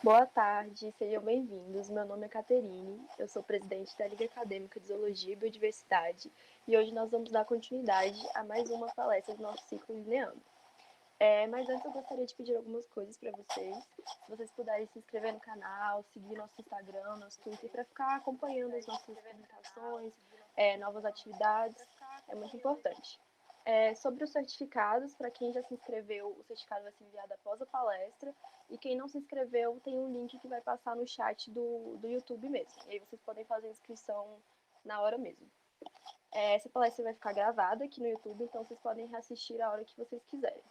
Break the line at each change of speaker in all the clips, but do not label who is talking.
Boa tarde, sejam bem-vindos. Meu nome é Caterine, eu sou presidente da Liga Acadêmica de Zoologia e Biodiversidade e hoje nós vamos dar continuidade a mais uma palestra do nosso ciclo Lineando. Mas antes eu gostaria de pedir algumas coisas para vocês. Se vocês puderem se inscrever no canal, seguir nosso Instagram, nosso Twitter, para ficar acompanhando as nossas publicações, novas atividades, é muito importante. Sobre os certificados, para quem já se inscreveu, o certificado vai ser enviado após a palestra. E quem não se inscreveu, tem um link que vai passar no chat do YouTube mesmo. E aí vocês podem fazer a inscrição na hora mesmo. Essa palestra vai ficar gravada aqui no YouTube, então vocês podem reassistir a hora que vocês quiserem.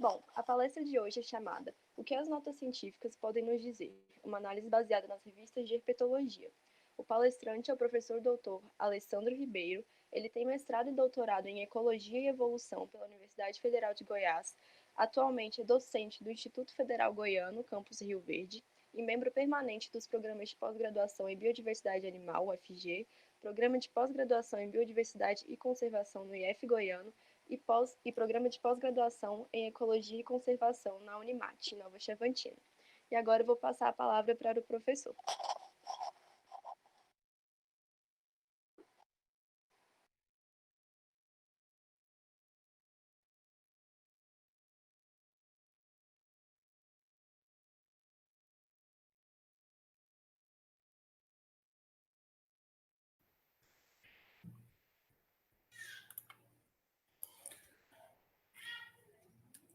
Bom, a palestra de hoje é chamada O que as notas científicas podem nos dizer? Uma análise baseada nas revistas de herpetologia. O palestrante é o professor doutor Alessandro Ribeiro. Ele tem mestrado e doutorado em Ecologia e Evolução pela Universidade Federal de Goiás. Atualmente é docente do Instituto Federal Goiano, campus Rio Verde, e membro permanente dos programas de pós-graduação em Biodiversidade Animal, UFG, Programa de Pós-Graduação em Biodiversidade e Conservação no IF Goiano e programa de pós-graduação em Ecologia e Conservação na Unimat, em Nova Chavantina. E agora eu vou passar a palavra para o professor.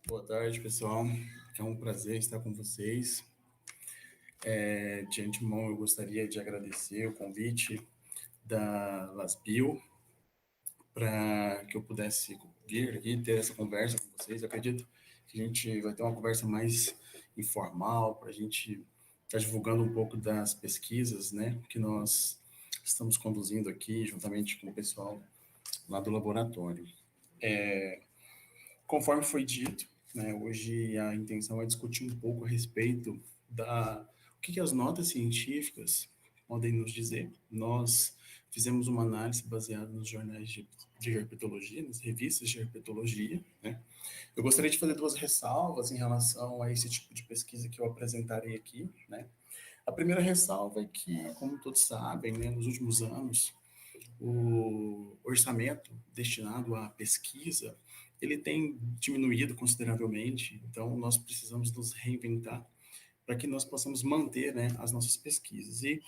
Boa tarde, pessoal. É um prazer estar com vocês. De antemão, eu gostaria de agradecer o convite da Lasbio para que eu pudesse vir aqui ter essa conversa com vocês. Eu acredito que a gente vai ter uma conversa mais informal, para a gente estar divulgando um pouco das pesquisas, né, que nós estamos conduzindo aqui, juntamente com o pessoal lá do laboratório. Conforme foi dito, né, hoje a intenção é discutir um pouco a respeito da o que as notas científicas podem nos dizer. Nós fizemos uma análise baseada nos jornais de herpetologia, nas revistas de herpetologia, né? Eu gostaria de fazer duas ressalvas em relação a esse tipo de pesquisa que eu apresentarei aqui, né? A primeira ressalva é que, como todos sabem, né, nos últimos anos, o orçamento destinado à pesquisa ele tem diminuído consideravelmente, então nós precisamos nos reinventar para que nós possamos manter, né, as nossas pesquisas. E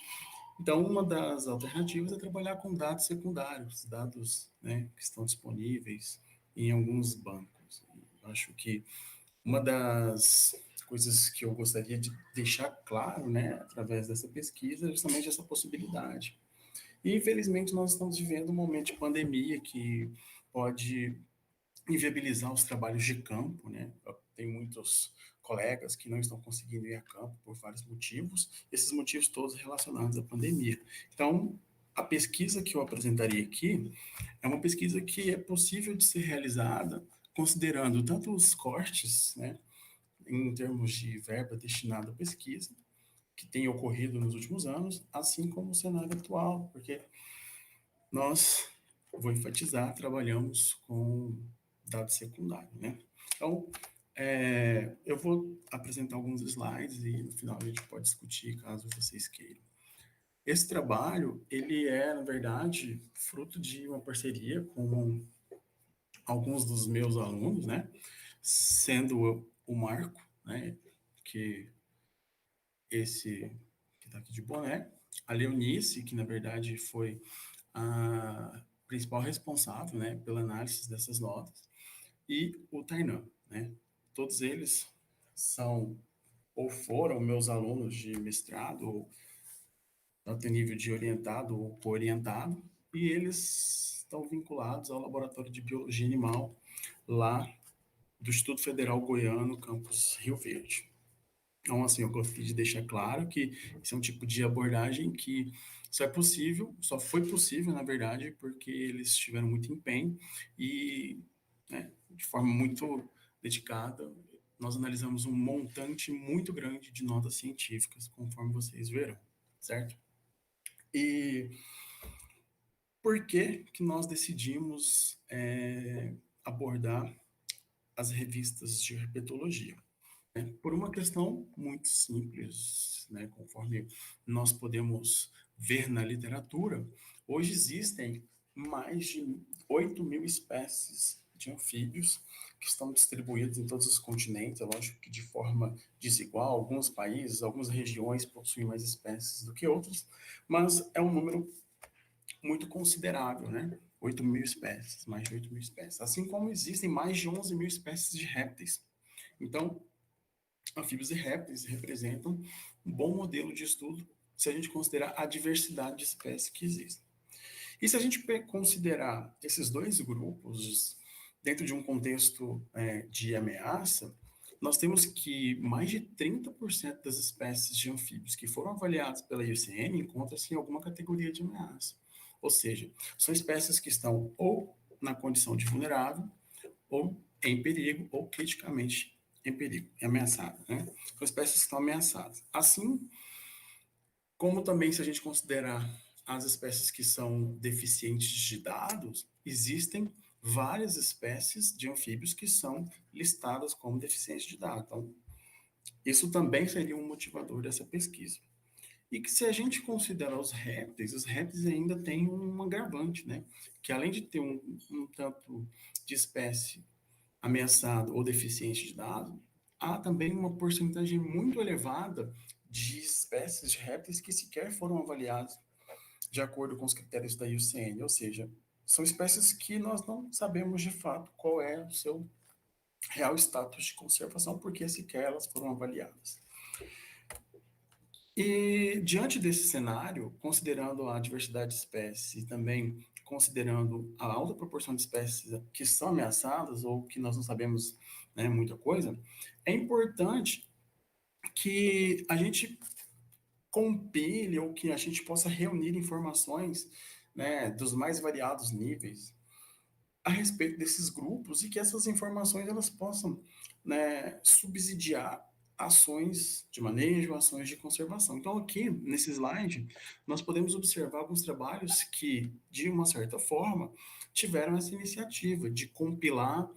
então uma das alternativas é trabalhar com dados secundários, dados, né, que estão disponíveis em alguns bancos. Eu acho que uma das coisas que eu gostaria de deixar claro, né, através dessa pesquisa, é justamente essa possibilidade. E, infelizmente, nós estamos vivendo um momento de pandemia que pode inviabilizar os trabalhos de campo, né? Tem muitos colegas que não estão conseguindo ir a campo por vários motivos, esses motivos todos relacionados à pandemia. Então, a pesquisa que eu apresentaria aqui é uma pesquisa que é possível de ser realizada considerando tanto os cortes, né, em termos de verba destinada à pesquisa, que tem ocorrido nos últimos anos, assim como o cenário atual, porque nós, vou enfatizar, trabalhamos com dados secundários, né? Então, eu vou apresentar alguns slides e no final a gente pode discutir caso vocês queiram. Esse trabalho, ele é, na verdade, fruto de uma parceria com alguns dos meus alunos, né? Sendo o Marco, né? Que esse que está aqui de boné, a Leonice, que na verdade foi a principal responsável, né, pela análise dessas notas, e o Tainan, né? Todos eles são ou foram meus alunos de mestrado, ou tanto em nível de orientado ou co-orientado, e eles estão vinculados ao Laboratório de Biologia Animal lá do Instituto Federal Goiano, campus Rio Verde. Então, assim, eu gostaria de deixar claro que esse é um tipo de abordagem que só é possível, só foi possível, na verdade, porque eles tiveram muito empenho e, né, de forma muito dedicada, nós analisamos um montante muito grande de notas científicas, conforme vocês verão, certo? E por que que nós decidimos abordar as revistas de herpetologia? Por uma questão muito simples, né? Conforme nós podemos ver na literatura, hoje existem mais de 8.000 espécies de anfíbios que estão distribuídos em todos os continentes, é lógico que de forma desigual, alguns países, algumas regiões possuem mais espécies do que outras, mas é um número muito considerável, né? 8.000 espécies, mais de 8.000 espécies. Assim como existem mais de 11.000 espécies de répteis. Então, anfíbios e répteis representam um bom modelo de estudo se a gente considerar a diversidade de espécies que existem. E se a gente considerar esses dois grupos dentro de um contexto de ameaça, nós temos que mais de 30% das espécies de anfíbios que foram avaliadas pela IUCN encontram-se em alguma categoria de ameaça. Ou seja, são espécies que estão ou na condição de vulnerável, ou em perigo, ou criticamente em perigo, ameaçada, né? São espécies que estão ameaçadas. Assim como também, se a gente considerar as espécies que são deficientes de dados, existem várias espécies de anfíbios que são listadas como deficientes de dados. Então, isso também seria um motivador dessa pesquisa. E que se a gente considerar os répteis ainda têm um agravante, né? Que além de ter um tanto de espécie ameaçado ou deficiente de dados, há também uma porcentagem muito elevada de espécies de répteis que sequer foram avaliadas de acordo com os critérios da IUCN, ou seja, são espécies que nós não sabemos de fato qual é o seu real status de conservação, porque sequer elas foram avaliadas. E diante desse cenário, considerando a diversidade de espécies e também considerando a alta proporção de espécies que são ameaçadas ou que nós não sabemos, né, muita coisa, é importante que a gente compile ou que a gente possa reunir informações, né, dos mais variados níveis a respeito desses grupos e que essas informações elas possam, né, subsidiar ações de manejo, ações de conservação. Então, aqui, nesse slide, nós podemos observar alguns trabalhos que, de uma certa forma, tiveram essa iniciativa de compilar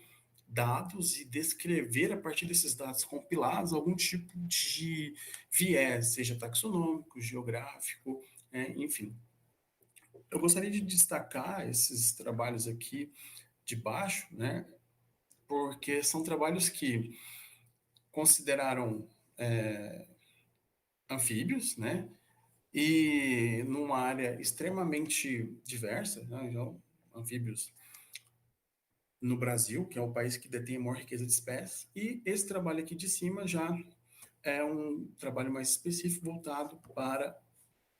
dados e descrever, a partir desses dados compilados, algum tipo de viés, seja taxonômico, geográfico, enfim. Eu gostaria de destacar esses trabalhos aqui de baixo, né, porque são trabalhos que consideraram anfíbios, né, e numa área extremamente diversa, né, então, anfíbios no Brasil, que é o país que detém a maior riqueza de espécies, e esse trabalho aqui de cima já é um trabalho mais específico voltado para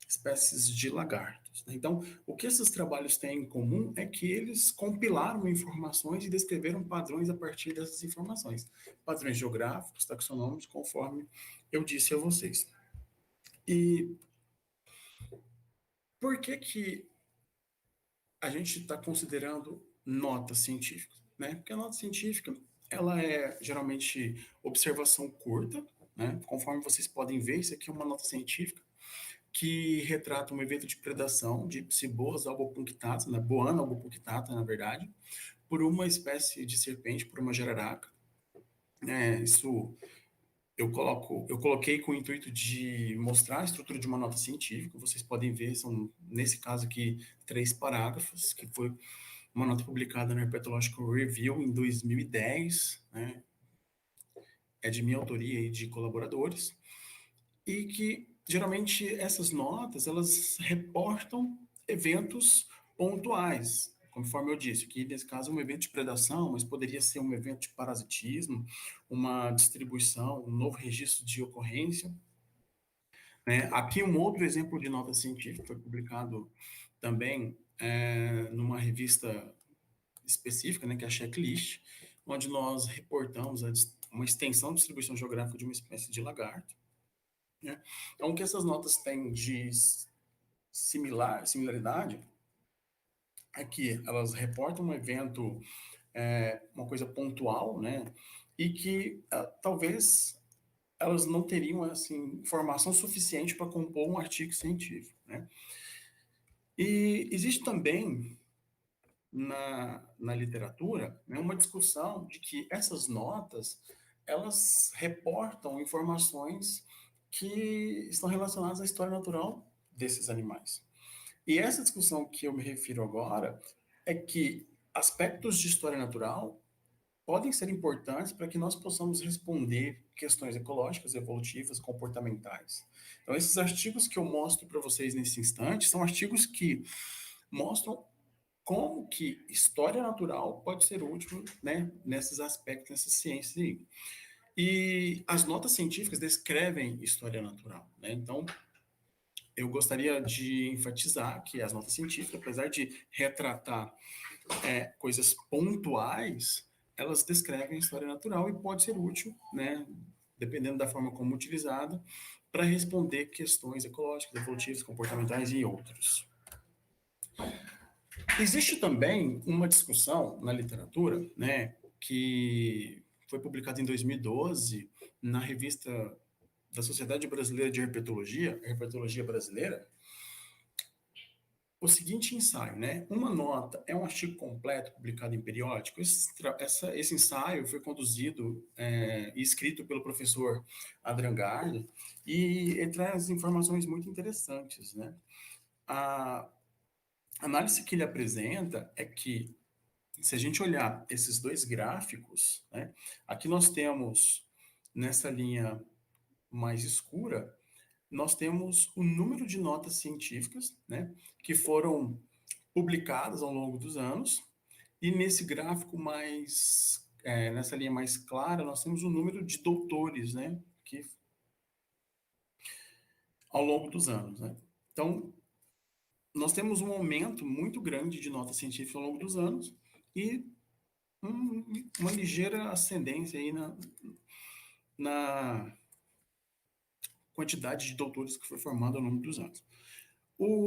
espécies de lagartos. Então, o que esses trabalhos têm em comum é que eles compilaram informações e descreveram padrões a partir dessas informações. Padrões geográficos, taxonômicos, conforme eu disse a vocês. E por que que a gente está considerando notas científicas, né? Porque a nota científica, ela é geralmente observação curta, né? Conforme vocês podem ver, isso aqui é uma nota científica que retrata um evento de predação de Psiboas albopunctata, né? Boana albopunctata, na verdade, por uma espécie de serpente, por uma jararaca. Isso eu coloquei com o intuito de mostrar a estrutura de uma nota científica. Vocês podem ver, são, nesse caso aqui, 3 parágrafos, que foi uma nota publicada no Herpetological Review em 2010, né? É de minha autoria e de colaboradores, e que geralmente essas notas elas reportam eventos pontuais, conforme eu disse, que nesse caso é um evento de predação, mas poderia ser um evento de parasitismo, uma distribuição, um novo registro de ocorrência. Né? Aqui um outro exemplo de nota científica foi publicado também numa revista específica, né, que é a Checklist, onde nós reportamos uma extensão de distribuição geográfica de uma espécie de lagarto. Né? Então, o que essas notas têm de similaridade é que elas reportam um evento, uma coisa pontual, né, e que talvez elas não teriam assim, informação suficiente para compor um artigo científico. Né? E existe também na literatura, né, uma discussão de que essas notas elas reportam informações que estão relacionadas à história natural desses animais. E essa discussão que eu me refiro agora é que aspectos de história natural podem ser importantes para que nós possamos responder questões ecológicas, evolutivas, comportamentais. Então, esses artigos que eu mostro para vocês nesse instante são artigos que mostram como que história natural pode ser útil, né, nesses aspectos, nessas ciências aí. E as notas científicas descrevem história natural, né? Então, eu gostaria de enfatizar que as notas científicas, apesar de retratar coisas pontuais, elas descrevem a história natural e pode ser útil, né, dependendo da forma como utilizada, para responder questões ecológicas, evolutivas, comportamentais e outros. Existe também uma discussão na literatura, né, que foi publicada em 2012 na revista da Sociedade Brasileira de Herpetologia, Herpetologia Brasileira, o seguinte ensaio, né? Uma nota é um artigo completo publicado em periódico. Esse ensaio foi conduzido e escrito pelo professor Adrian Gardner e ele traz informações muito interessantes, né? A análise que ele apresenta é que, se a gente olhar esses dois gráficos, né? Aqui nós temos, nessa linha mais escura, nós temos o número de notas científicas, né, que foram publicadas ao longo dos anos, e nesse gráfico mais, nessa linha mais clara, nós temos o número de doutores, né, que ao longo dos anos, né. Então, nós temos um aumento muito grande de notas científicas ao longo dos anos e uma ligeira ascendência aí na quantidade de doutores que foi formada ao longo dos anos.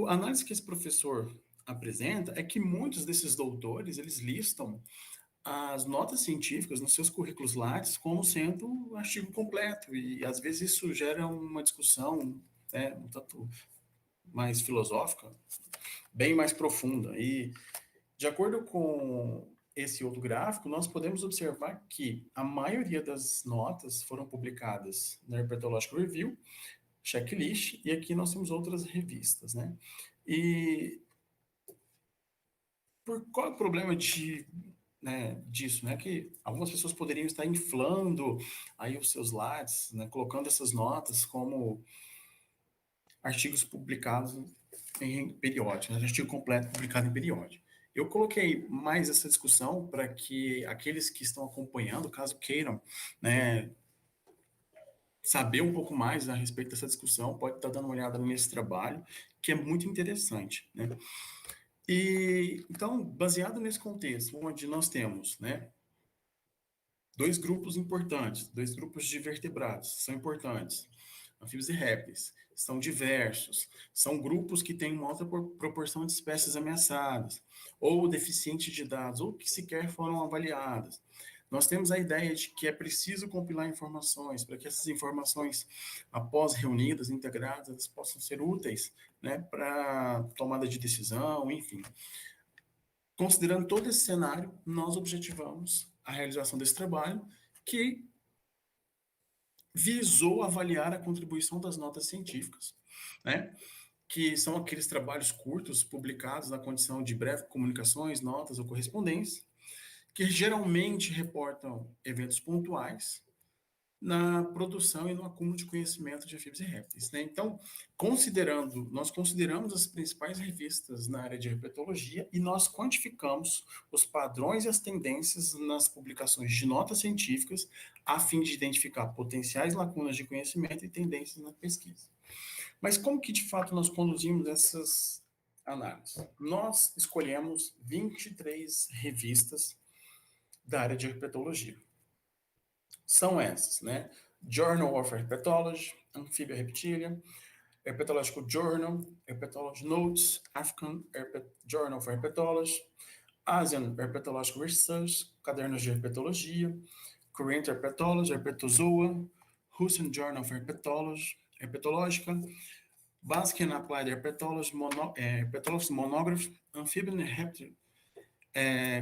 A análise que esse professor apresenta é que muitos desses doutores, eles listam as notas científicas nos seus currículos Lattes como sendo um artigo completo, e às vezes isso gera uma discussão, né, um tanto mais filosófica, bem mais profunda. E, de acordo com esse outro gráfico, nós podemos observar que a maioria das notas foram publicadas na Herpetological Review, Checklist, e aqui nós temos outras revistas, né? E qual é o problema disso, né? Que algumas pessoas poderiam estar inflando aí os seus lattes, né? Colocando essas notas como artigos publicados em periódico, né? Artigo completo publicado em periódico. Eu coloquei mais essa discussão para que aqueles que estão acompanhando, caso queiram, né, saber um pouco mais a respeito dessa discussão, pode estar dando uma olhada nesse trabalho, que é muito interessante, né? E então, baseado nesse contexto, onde nós temos, né, dois grupos importantes, dois grupos de vertebrados são importantes, anfíbios e répteis, são diversos, são grupos que têm uma alta proporção de espécies ameaçadas, ou deficientes de dados, ou que sequer foram avaliadas. Nós temos a ideia de que é preciso compilar informações para que essas informações, após reunidas, integradas, possam ser úteis, né, para tomada de decisão, enfim. Considerando todo esse cenário, nós objetivamos a realização desse trabalho, que visou avaliar a contribuição das notas científicas, né? Que são aqueles trabalhos curtos publicados na condição de breve comunicações, notas ou correspondências, que geralmente reportam eventos pontuais na produção e no acúmulo de conhecimento de anfíbios e répteis, né? Então, nós consideramos as principais revistas na área de herpetologia e nós quantificamos os padrões e as tendências nas publicações de notas científicas a fim de identificar potenciais lacunas de conhecimento e tendências na pesquisa. Mas como que, de fato, nós conduzimos essas análises? Nós escolhemos 23 revistas da área de herpetologia. São essas, né? Journal of Herpetology, Amphibia Reptilia, Herpetological Journal, Herpetology Notes, African Journal of Herpetology, Asian Herpetological Research, Cadernos de Herpetologia, Korean Herpetology, Herpetozoa, Russian Journal of Herpetology, Herpetológica, Basic and Applied Herpetology, Herpetology Monograph, Amphibian Reptile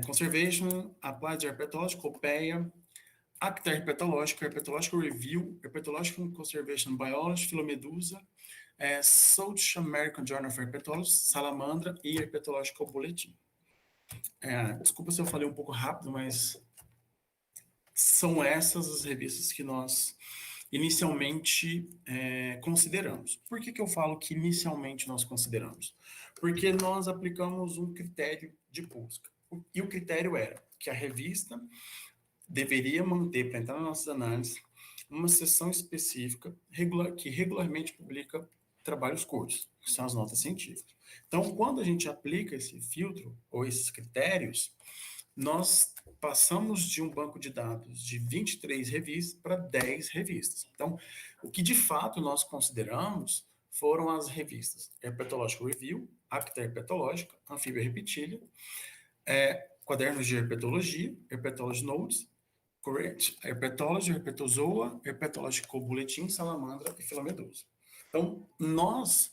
Conservation, Applied Herpetology, Copeia, Acta Herpetológica, Herpetological Review, Herpetological Conservation Biology, Filomedusa, South American Journal of Herpetology, Salamandra e Herpetological Bulletin. Desculpa se eu falei um pouco rápido, mas são essas as revistas que nós inicialmente consideramos. Por que eu falo que inicialmente nós consideramos? Porque nós aplicamos um critério de busca. E o critério era que a revista deveria manter, para entrar nas nossas análises, uma seção específica que regularmente publica trabalhos curtos, que são as notas científicas. Então, quando a gente aplica esse filtro ou esses critérios, nós passamos de um banco de dados de 23 revistas para 10 revistas. Então, o que de fato nós consideramos foram as revistas Herpetological Review, Acta Herpetológica, Anfíbia Repetília, Quadernos de Herpetologia, Herpetology Notes, Herpetology, Herpetozoa, Herpetological Bulletin, Salamandra e Filomedusa. Então, nós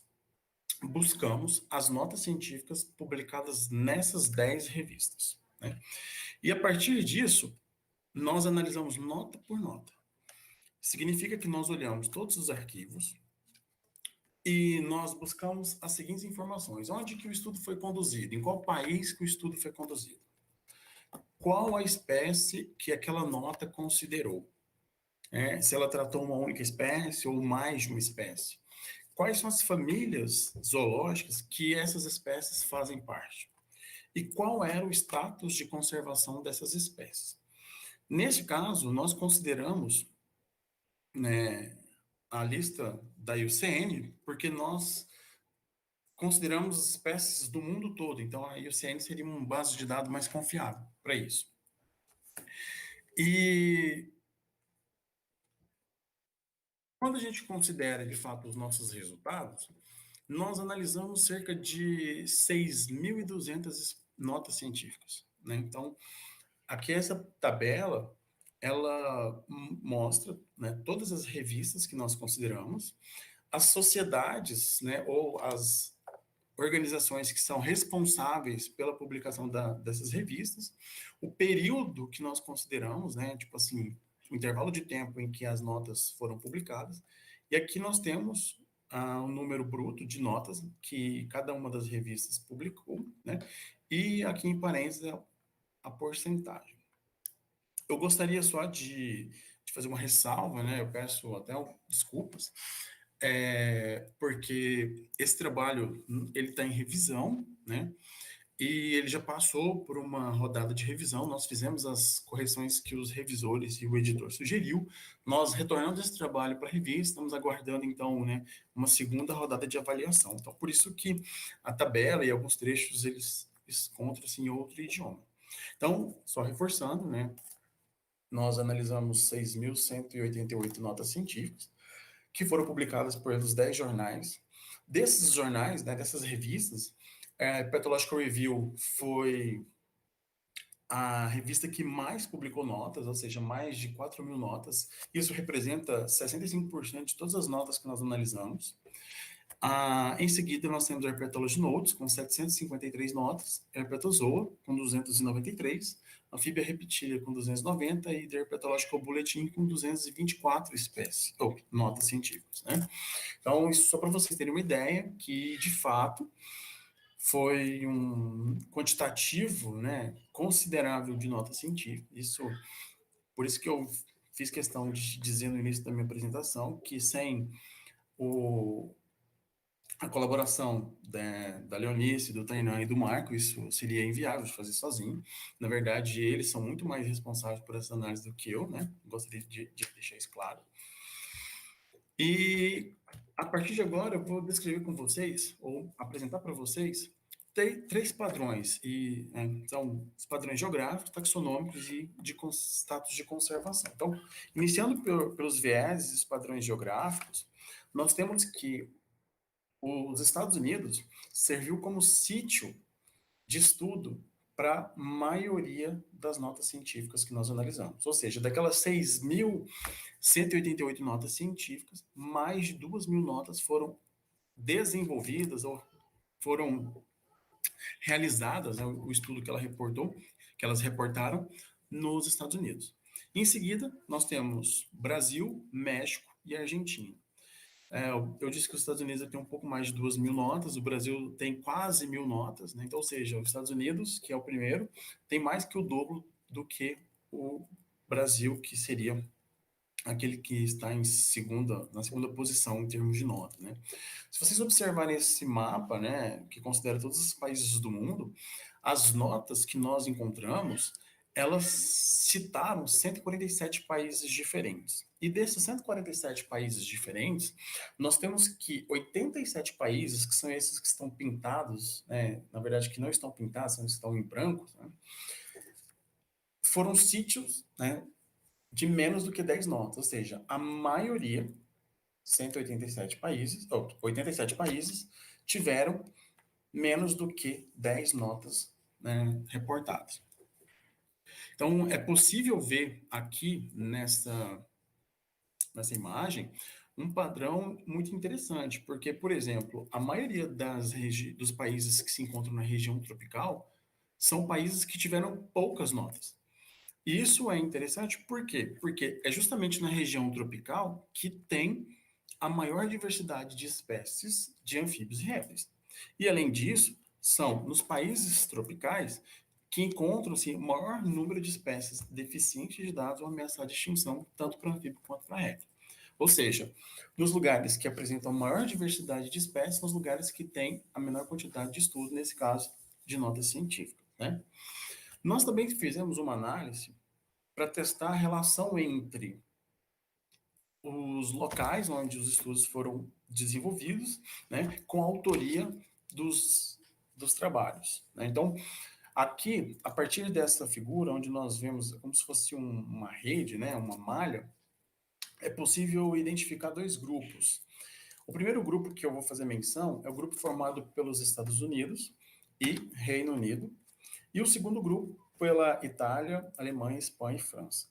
buscamos as notas científicas publicadas nessas 10 revistas. Né? E a partir disso, nós analisamos nota por nota. Significa que nós olhamos todos os arquivos e nós buscamos as seguintes informações. Onde que o estudo foi conduzido? Em qual país que o estudo foi conduzido? Qual a espécie que aquela nota considerou? Se ela tratou uma única espécie ou mais de uma espécie. Quais são as famílias zoológicas que essas espécies fazem parte? E qual era o status de conservação dessas espécies? Nesse caso, nós consideramos, né, a lista da IUCN, porque nós consideramos as espécies do mundo todo, então a IUCN seria uma base de dados mais confiável para isso. E quando a gente considera, de fato, os nossos resultados, nós analisamos cerca de 6.200 notas científicas. Né? Então, aqui essa tabela, ela mostra, né, todas as revistas que nós consideramos, as sociedades, né, ou as organizações que são responsáveis pela publicação dessas revistas, o período que nós consideramos, né, tipo assim, o intervalo de tempo em que as notas foram publicadas, e aqui nós temos um número bruto de notas que cada uma das revistas publicou, né, e aqui em parênteses a porcentagem. Eu gostaria só de fazer uma ressalva, né, eu peço até desculpas, porque esse trabalho ele está em revisão, né? E ele já passou por uma rodada de revisão. Nós fizemos as correções que os revisores e o editor sugeriu. Nós retornamos esse trabalho para a revista. Estamos aguardando então, né, uma segunda rodada de avaliação. Então, por isso que a tabela e alguns trechos eles encontram-se em outro idioma. Então, só reforçando, né? Nós analisamos 6.188 notas científicas que foram publicadas pelos 10 jornais. Desses jornais, né, dessas revistas, Pathological Review foi a revista que mais publicou notas, ou seja, mais de 4.000 notas. Isso representa 65% de todas as notas que nós analisamos. Em seguida, nós temos a Herpetology Notes, com 753 notas, Herpetozoa, com 293, Anfíbia Repetília, com 290, e The Herpetological Bulletin, com 224 espécies, ou notas científicas. Né? Então, isso só para vocês terem uma ideia que, de fato, foi um quantitativo, né, considerável de notas científicas. Por isso que eu fiz questão de dizer no início da minha apresentação que sem a colaboração da Leonice, do Tainan e do Marco, isso seria inviável de fazer sozinho. Na verdade, eles são muito mais responsáveis por essa análise do que eu, né? Gostaria de deixar isso claro. E a partir de agora, eu vou descrever com vocês, ou apresentar para vocês, três padrões, são os padrões geográficos, taxonômicos e de status de conservação. Então, iniciando pelos vieses e os padrões geográficos, nós temos que os Estados Unidos serviu como sítio de estudo para a maioria das notas científicas que nós analisamos. Ou seja, daquelas 6.188 notas científicas, mais de 2.000 notas foram desenvolvidas ou foram realizadas, né, o estudo que elas reportaram nos Estados Unidos. Em seguida, nós temos Brasil, México e Argentina. Eu disse que os Estados Unidos tem um pouco mais de 2.000 notas, o Brasil tem quase 1.000 notas, né? Então, ou seja, os Estados Unidos, que é o primeiro, tem mais que o dobro do que o Brasil, que seria aquele que está na segunda posição em termos de nota, né? Se vocês observarem esse mapa, né, que considera todos os países do mundo, as notas que nós encontramos, elas citaram 147 países diferentes. E desses 147 países diferentes, nós temos que 87 países, que são esses que estão pintados, né, na verdade que não estão pintados, são estão em branco, né, foram sítios, né, de menos do que 10 notas, ou seja, a maioria, 187 países, ou 87 países, tiveram menos do que 10 notas, né, reportadas. Então, é possível ver aqui nessa imagem um padrão muito interessante, porque, por exemplo, a maioria dos países que se encontram na região tropical são países que tiveram poucas notas. E isso é interessante por quê? Porque é justamente na região tropical que tem a maior diversidade de espécies de anfíbios e répteis. E, além disso, são nos países tropicais que encontram-se o maior número de espécies deficientes de dados ou ameaçadas de extinção, tanto para anfíbio quanto para réptil. Ou seja, nos lugares que apresentam maior diversidade de espécies, são os lugares que têm a menor quantidade de estudo, nesse caso, de notas científicas, né? Nós também fizemos uma análise para testar a relação entre os locais onde os estudos foram desenvolvidos, né, com a autoria dos trabalhos, né? Então, aqui, a partir dessa figura, onde nós vemos como se fosse uma rede, né, uma malha, é possível identificar dois grupos. O primeiro grupo que eu vou fazer menção é o grupo formado pelos Estados Unidos e Reino Unido, e o segundo grupo pela Itália, Alemanha, Espanha e França.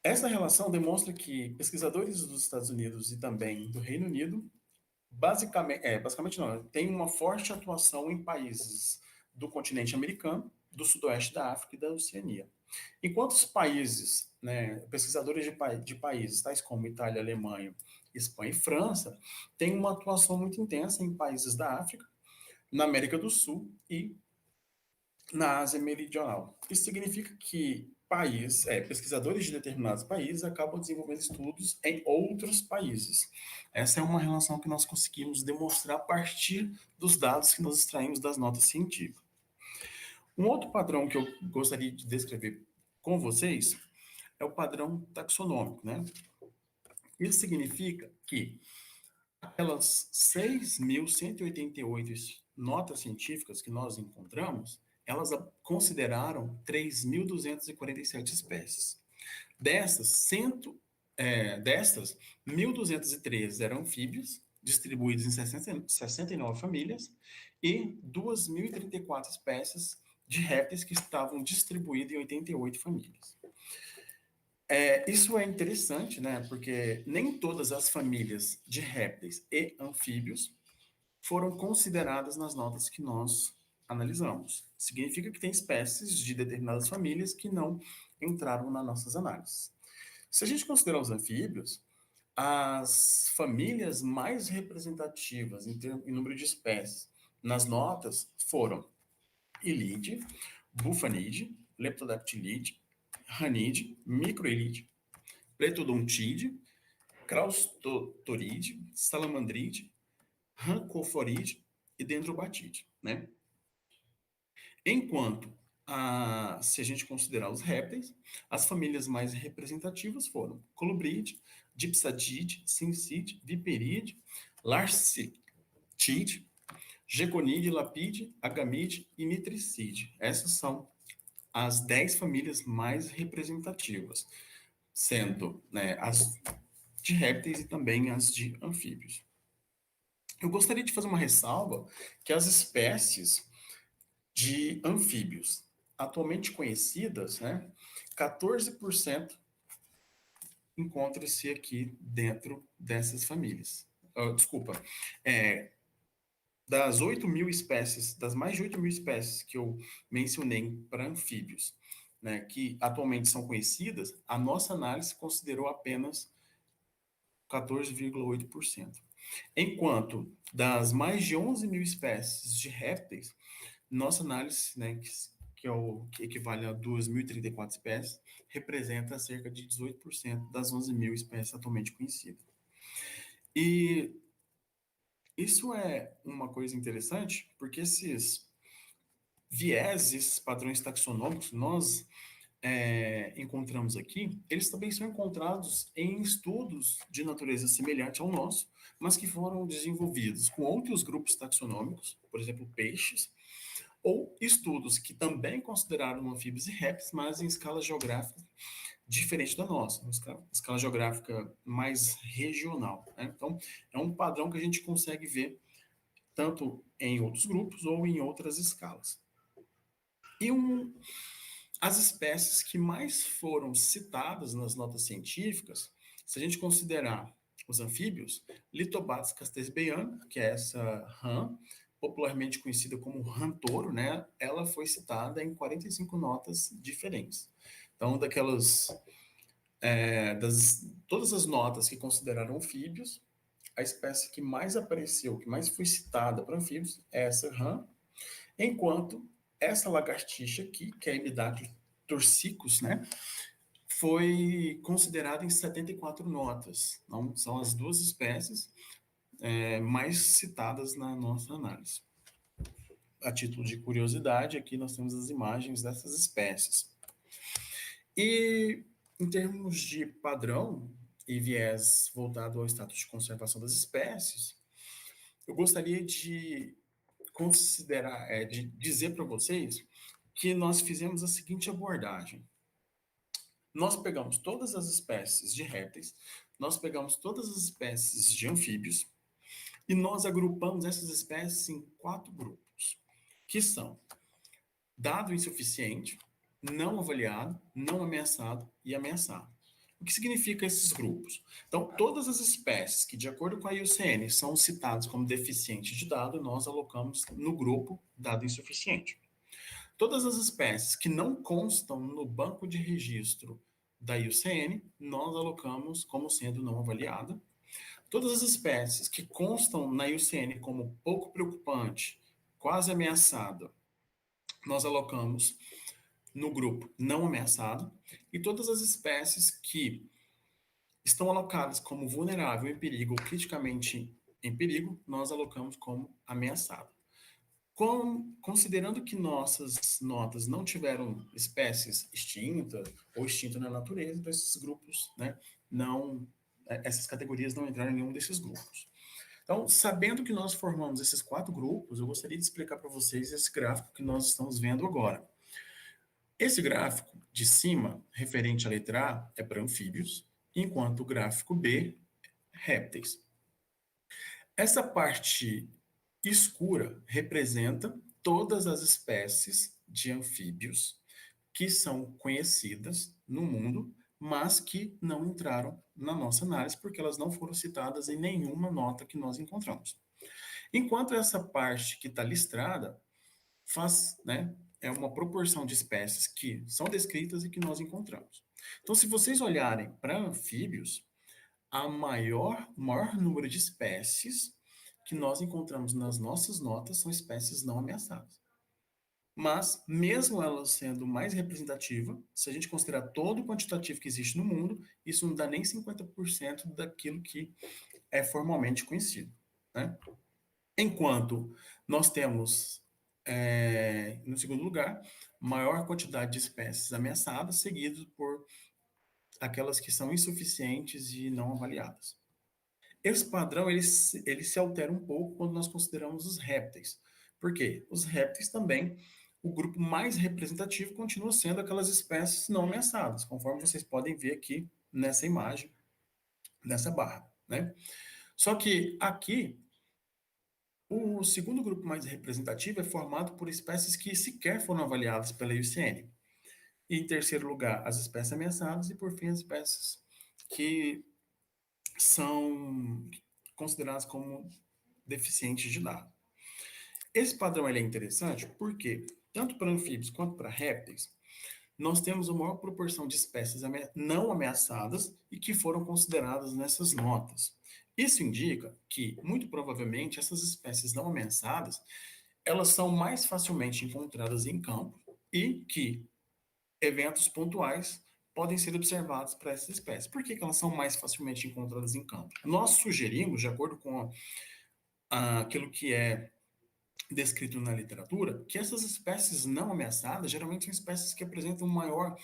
Essa relação demonstra que pesquisadores dos Estados Unidos e também do Reino Unido, basicamente não, têm uma forte atuação em países do continente americano, do sudoeste da África e da Oceania. Enquanto os países, né, pesquisadores de países tais como Itália, Alemanha, Espanha e França, têm uma atuação muito intensa em países da África, na América do Sul e na Ásia Meridional. Isso significa que pesquisadores de determinados países acabam desenvolvendo estudos em outros países. Essa é uma relação que nós conseguimos demonstrar a partir dos dados que nós extraímos das notas científicas. Um outro padrão que eu gostaria de descrever com vocês é o padrão taxonômico, né? Isso significa que aquelas 6.188 notas científicas que nós encontramos, elas consideraram 3.247 espécies. Destas, 1.213 eram anfíbios, distribuídos em 69 famílias, e 2.034 espécies de répteis que estavam distribuídas em 88 famílias. Isso é interessante, né? Porque nem todas as famílias de répteis e anfíbios foram consideradas nas notas que nós analisamos. Significa que tem espécies de determinadas famílias que não entraram nas nossas análises. Se a gente considerar os anfíbios, as famílias mais representativas em número de espécies nas notas foram Elide, Bufanide, Leptodactylide, Ranide, Microelide, Pletodontídeo, Craustotoride, Salamandride, Rancoforide e Dendrobatide, né? Enquanto, se a gente considerar os répteis, as famílias mais representativas foram Colubride, Dipsadide, Cincide, Viperide, Larcitide, Geconide, Lapide, Agamide e Mitricide. Essas são as 10 famílias mais representativas, sendo, né, as de répteis e também as de anfíbios. Eu gostaria de fazer uma ressalva que as espécies de anfíbios atualmente conhecidas, né, 14% encontra-se aqui dentro dessas famílias. Desculpa, das 8.000 espécies, das mais de 8.000 espécies que eu mencionei para anfíbios, né, que atualmente são conhecidas, a nossa análise considerou apenas 14,8%. Enquanto das mais de 11 mil espécies de répteis, nossa análise, né, que é o que equivale a 2.034 espécies, representa cerca de 18% das 11 mil espécies atualmente conhecidas. E isso é uma coisa interessante, porque esses vieses, esses padrões taxonômicos, nós encontramos aqui, eles também são encontrados em estudos de natureza semelhante ao nosso, mas que foram desenvolvidos com outros grupos taxonômicos, por exemplo, peixes, ou estudos que também consideraram anfíbios e répteis, mas em escala geográfica diferente da nossa, uma escala geográfica mais regional, né? Então, é um padrão que a gente consegue ver tanto em outros grupos ou em outras escalas. E as espécies que mais foram citadas nas notas científicas, se a gente considerar os anfíbios, Litobates castellsbeiana, que é essa rã, popularmente conhecida como rã-touro, né? Ela foi citada em 45 notas diferentes. Então, todas as notas que consideraram anfíbios, a espécie que mais apareceu, que mais foi citada para anfíbios, é essa rã, enquanto essa lagartixa aqui, que é a Hemidactylus torsicus, né, foi considerada em 74 notas. Então, são as duas espécies mais citadas na nossa análise. A título de curiosidade, aqui nós temos as imagens dessas espécies. E, em termos de padrão e viés voltado ao status de conservação das espécies, eu gostaria de de dizer para vocês que nós fizemos a seguinte abordagem. Nós pegamos todas as espécies de répteis, nós pegamos todas as espécies de anfíbios e nós agrupamos essas espécies em 4 grupos, que são dado insuficiente, não avaliado, não ameaçado e ameaçado. O que significa esses grupos? Então, todas as espécies que, de acordo com a IUCN, são citadas como deficientes de dado, nós alocamos no grupo dado insuficiente. Todas as espécies que não constam no banco de registro da IUCN, nós alocamos como sendo não avaliada. Todas as espécies que constam na IUCN como pouco preocupante, quase ameaçada, nós alocamos no grupo não ameaçado. E todas as espécies que estão alocadas como vulnerável, em perigo ou criticamente em perigo, nós alocamos como ameaçado. Considerando que nossas notas não tiveram espécies extintas ou extintas na natureza, então esses grupos, né, essas categorias não entraram em nenhum desses grupos. Então, sabendo que nós formamos esses 4 grupos, eu gostaria de explicar para vocês esse gráfico que nós estamos vendo agora. Esse gráfico de cima, referente à letra A, é para anfíbios, enquanto o gráfico B, répteis. Essa parte escura representa todas as espécies de anfíbios que são conhecidas no mundo, mas que não entraram na nossa análise porque elas não foram citadas em nenhuma nota que nós encontramos. Enquanto essa parte que está listrada é uma proporção de espécies que são descritas e que nós encontramos. Então, se vocês olharem para anfíbios, o maior número de espécies que nós encontramos nas nossas notas são espécies não ameaçadas. Mas, mesmo ela sendo mais representativa, se a gente considerar todo o quantitativo que existe no mundo, isso não dá nem 50% daquilo que é formalmente conhecido, né? Enquanto nós temos, no segundo lugar, maior quantidade de espécies ameaçadas, seguido por aquelas que são insuficientes e não avaliadas. Esse padrão ele se altera um pouco quando nós consideramos os répteis. Por quê? Os répteis também, o grupo mais representativo continua sendo aquelas espécies não ameaçadas, conforme vocês podem ver aqui nessa imagem, nessa barra, né? Só que aqui, o segundo grupo mais representativo é formado por espécies que sequer foram avaliadas pela IUCN. E, em terceiro lugar, as espécies ameaçadas e, por fim, as espécies que são consideradas como deficientes de dado. Esse padrão ele é interessante porque, tanto para anfíbios quanto para répteis, nós temos a maior proporção de espécies não ameaçadas e que foram consideradas nessas notas. Isso indica que, muito provavelmente, essas espécies não ameaçadas, elas são mais facilmente encontradas em campo e que eventos pontuais podem ser observados para essas espécies. Por que elas são mais facilmente encontradas em campo? Nós sugerimos, de acordo com aquilo que é descrito na literatura, que essas espécies não ameaçadas geralmente são espécies que apresentam maior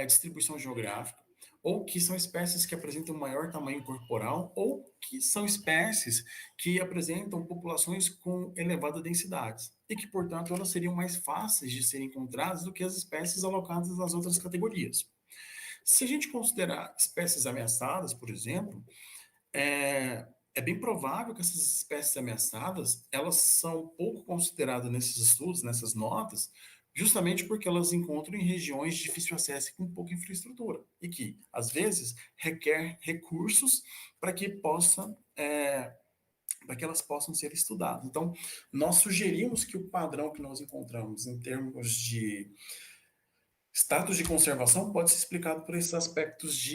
distribuição geográfica, ou que são espécies que apresentam maior tamanho corporal, ou que são espécies que apresentam populações com elevada densidade, e que, portanto, elas seriam mais fáceis de serem encontradas do que as espécies alocadas nas outras categorias. Se a gente considerar espécies ameaçadas, por exemplo, é bem provável que essas espécies ameaçadas, elas são pouco consideradas nesses estudos, nessas notas, justamente porque elas encontram em regiões de difícil acesso e com pouca infraestrutura, e que, às vezes, requer recursos para que para que elas possam ser estudadas. Então, nós sugerimos que o padrão que nós encontramos em termos de status de conservação pode ser explicado por esses aspectos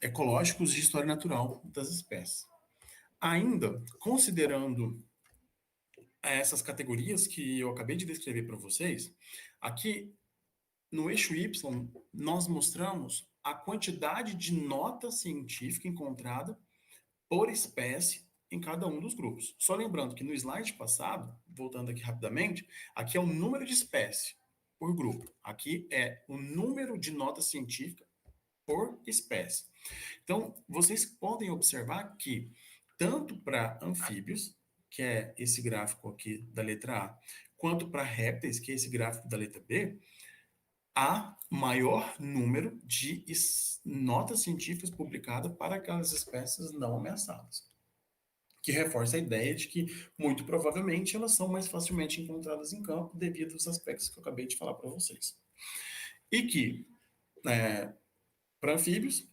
ecológicos de história natural das espécies. Ainda, considerando essas categorias que eu acabei de descrever para vocês, aqui no eixo Y, nós mostramos a quantidade de nota científica encontrada por espécie em cada um dos grupos. Só lembrando que no slide passado, voltando aqui rapidamente, aqui é o número de espécie por grupo. Aqui é o número de nota científica por espécie. Então, vocês podem observar que, tanto para anfíbios, que é esse gráfico aqui da letra A, quanto para répteis, que é esse gráfico da letra B, há maior número de notas científicas publicadas para aquelas espécies não ameaçadas, que reforça a ideia de que, muito provavelmente, elas são mais facilmente encontradas em campo devido aos aspectos que eu acabei de falar para vocês. E que, para anfíbios,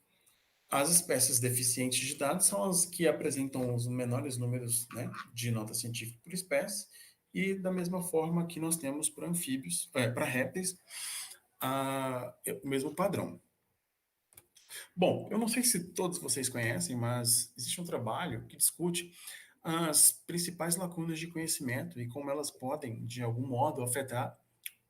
as espécies deficientes de dados são as que apresentam os menores números, né, de nota científica por espécie, e da mesma forma que nós temos para anfíbios, para répteis, o mesmo padrão. Bom, eu não sei se todos vocês conhecem, mas existe um trabalho que discute as principais lacunas de conhecimento e como elas podem, de algum modo, afetar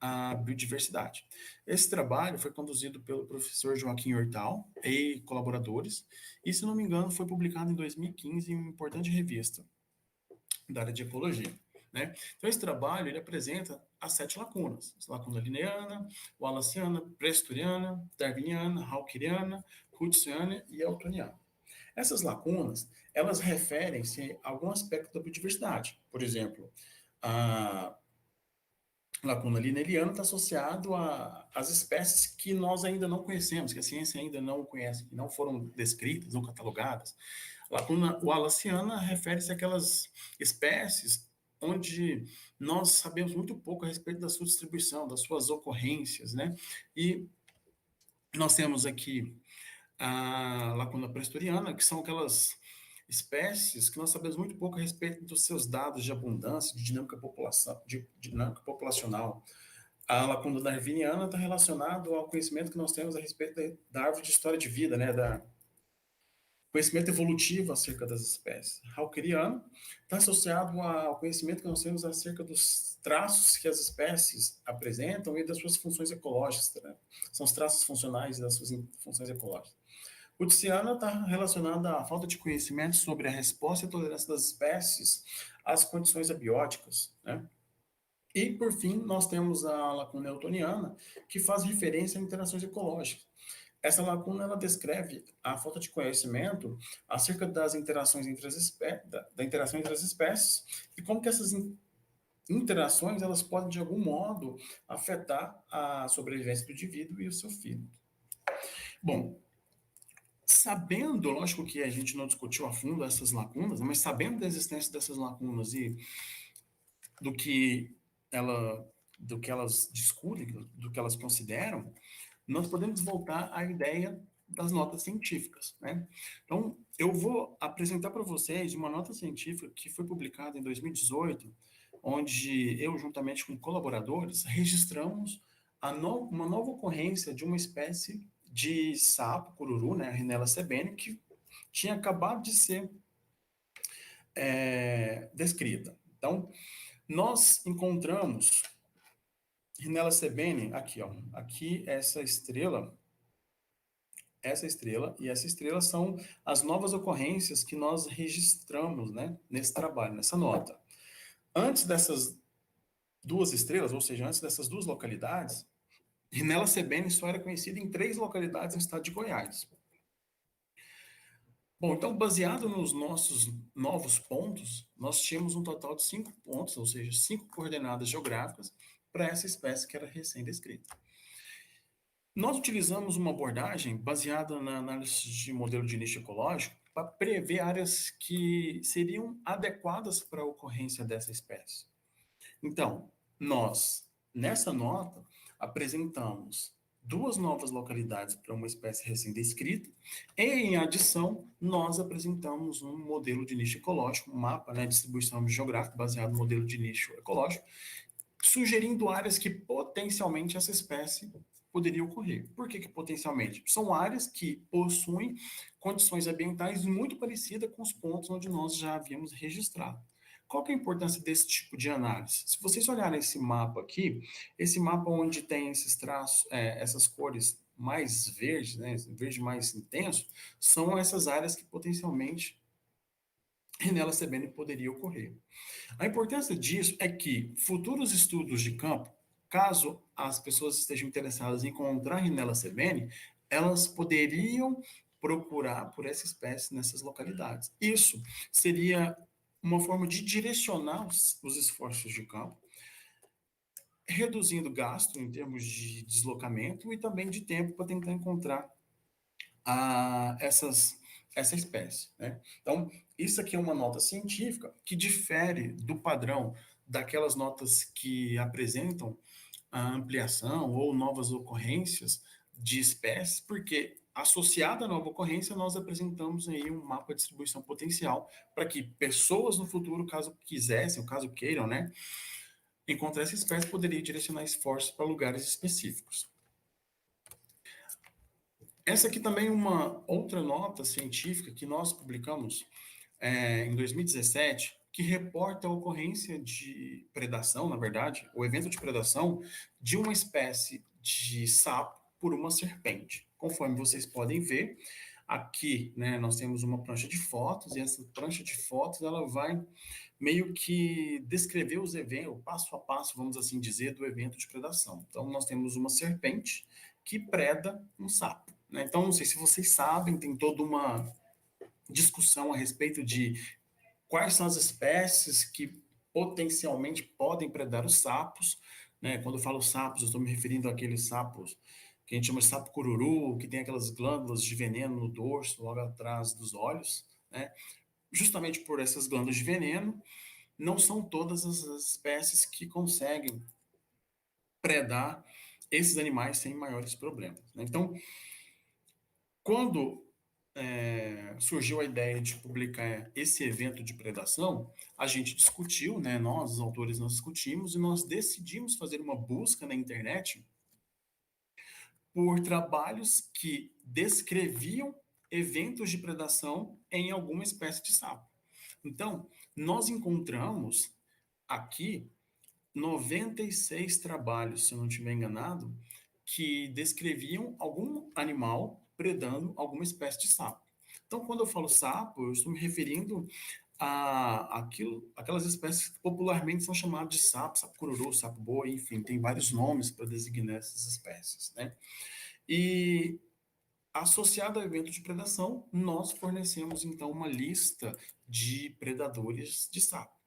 a biodiversidade. Esse trabalho foi conduzido pelo professor Joaquim Hortal e colaboradores, e, se não me engano, foi publicado em 2015 em uma importante revista da área de ecologia. Né? Então, esse trabalho ele apresenta as 7 lacunas: lacuna linneana, wallaciana, presturiana, darwiniana, hawkeriana, hutziana e eltoniana. Essas lacunas, elas referem-se a algum aspecto da biodiversidade. Por exemplo, a lacuna linneriana está associado às espécies que nós ainda não conhecemos, que a ciência ainda não conhece, que não foram descritas, não catalogadas. A lacuna wallaciana refere-se àquelas espécies onde nós sabemos muito pouco a respeito da sua distribuição, das suas ocorrências, né? E nós temos aqui a lacuna prestoriana, que são aquelas espécies que nós sabemos muito pouco a respeito dos seus dados de abundância, de dinâmica populacional. A lacuna darwiniana está relacionada ao conhecimento que nós temos a respeito da árvore de história de vida, né, da conhecimento evolutivo acerca das espécies. Hawkeriano está associado ao conhecimento que nós temos acerca dos traços que as espécies apresentam e das suas funções ecológicas, né? São os traços funcionais das suas funções ecológicas. O Tiziana está relacionada à falta de conhecimento sobre a resposta e a tolerância das espécies às condições abióticas, né? E, por fim, nós temos a lacuna newtoniana, que faz referência a interações ecológicas. Essa lacuna ela descreve a falta de conhecimento acerca das interações entre as espécies, da interação entre as espécies e como que essas interações elas podem de algum modo afetar a sobrevivência do indivíduo e o seu filho. Bom, sabendo, lógico que a gente não discutiu a fundo essas lacunas, mas sabendo da existência dessas lacunas e do que elas discutem, do que elas consideram, nós podemos voltar à ideia das notas científicas, né? Então, eu vou apresentar para vocês uma nota científica que foi publicada em 2018, onde eu, juntamente com colaboradores, registramos uma nova ocorrência de uma espécie de sapo, cururu, né, a Rhinella sebene, que tinha acabado de ser descrita. Então, nós encontramos Rhinella sebene aqui, ó. Aqui essa estrela e essa estrela são as novas ocorrências que nós registramos, né, nesse trabalho, nessa nota. Antes dessas duas estrelas, ou seja, antes dessas duas localidades, Rhinella sebene só era conhecida em 3 localidades no estado de Goiás. Bom, então, baseado nos nossos novos pontos, nós tínhamos um total de 5 pontos, ou seja, 5 coordenadas geográficas para essa espécie que era recém-descrita. Nós utilizamos uma abordagem baseada na análise de modelo de nicho ecológico para prever áreas que seriam adequadas para a ocorrência dessa espécie. Então, nós, nessa nota, apresentamos 2 novas localidades para uma espécie recém-descrita, e, em adição, nós apresentamos um modelo de nicho ecológico, um mapa, né, distribuição geográfica baseado no modelo de nicho ecológico, sugerindo áreas que potencialmente essa espécie poderia ocorrer. Por que potencialmente? São áreas que possuem condições ambientais muito parecidas com os pontos onde nós já havíamos registrado. Qual que é a importância desse tipo de análise? Se vocês olharem esse mapa aqui, esse mapa onde tem esses traços, essas cores mais verdes, né, verde mais intenso, são essas áreas que potencialmente Rhinella sebene poderia ocorrer. A importância disso é que futuros estudos de campo, caso as pessoas estejam interessadas em encontrar Rhinella sebene, elas poderiam procurar por essa espécie nessas localidades. Isso seria uma forma de direcionar os esforços de campo, reduzindo gasto em termos de deslocamento e também de tempo para tentar encontrar essa espécie. Né? Então, isso aqui é uma nota científica que difere do padrão daquelas notas que apresentam a ampliação ou novas ocorrências de espécies, porque associada à nova ocorrência, nós apresentamos aí um mapa de distribuição potencial para que pessoas no futuro, caso quisessem, ou caso queiram, né, encontrar essa espécie, poderia direcionar esforços para lugares específicos. Essa aqui também é uma outra nota científica que nós publicamos em 2017, que reporta a ocorrência de predação, na verdade, o evento de predação de uma espécie de sapo por uma serpente. Conforme vocês podem ver, aqui, né, nós temos uma prancha de fotos, e essa prancha de fotos ela vai meio que descrever os eventos, o passo a passo, vamos assim dizer, do evento de predação. Então, nós temos uma serpente que preda um sapo. Né? Então, não sei se vocês sabem, tem toda uma discussão a respeito de quais são as espécies que potencialmente podem predar os sapos. Né? Quando eu falo sapos, eu estou me referindo àqueles sapos que a gente chama de sapo cururu, que tem aquelas glândulas de veneno no dorso, logo atrás dos olhos. Né? Justamente por essas glândulas de veneno, não são todas as espécies que conseguem predar esses animais sem maiores problemas. Né? Então, quando surgiu a ideia de publicar esse evento de predação, a gente discutiu, né, nós, os autores, nós discutimos e nós decidimos fazer uma busca na internet por trabalhos que descreviam eventos de predação em alguma espécie de sapo. Então, nós encontramos aqui 96 trabalhos, se eu não estiver enganado, que descreviam algum animal predando alguma espécie de sapo. Então, quando eu falo sapo, eu estou me referindo aquelas espécies que popularmente são chamadas de sapo, sapo cururu, sapo boi, enfim, tem vários nomes para designar essas espécies, né? E associado ao evento de predação, nós fornecemos então uma lista de predadores de sapo.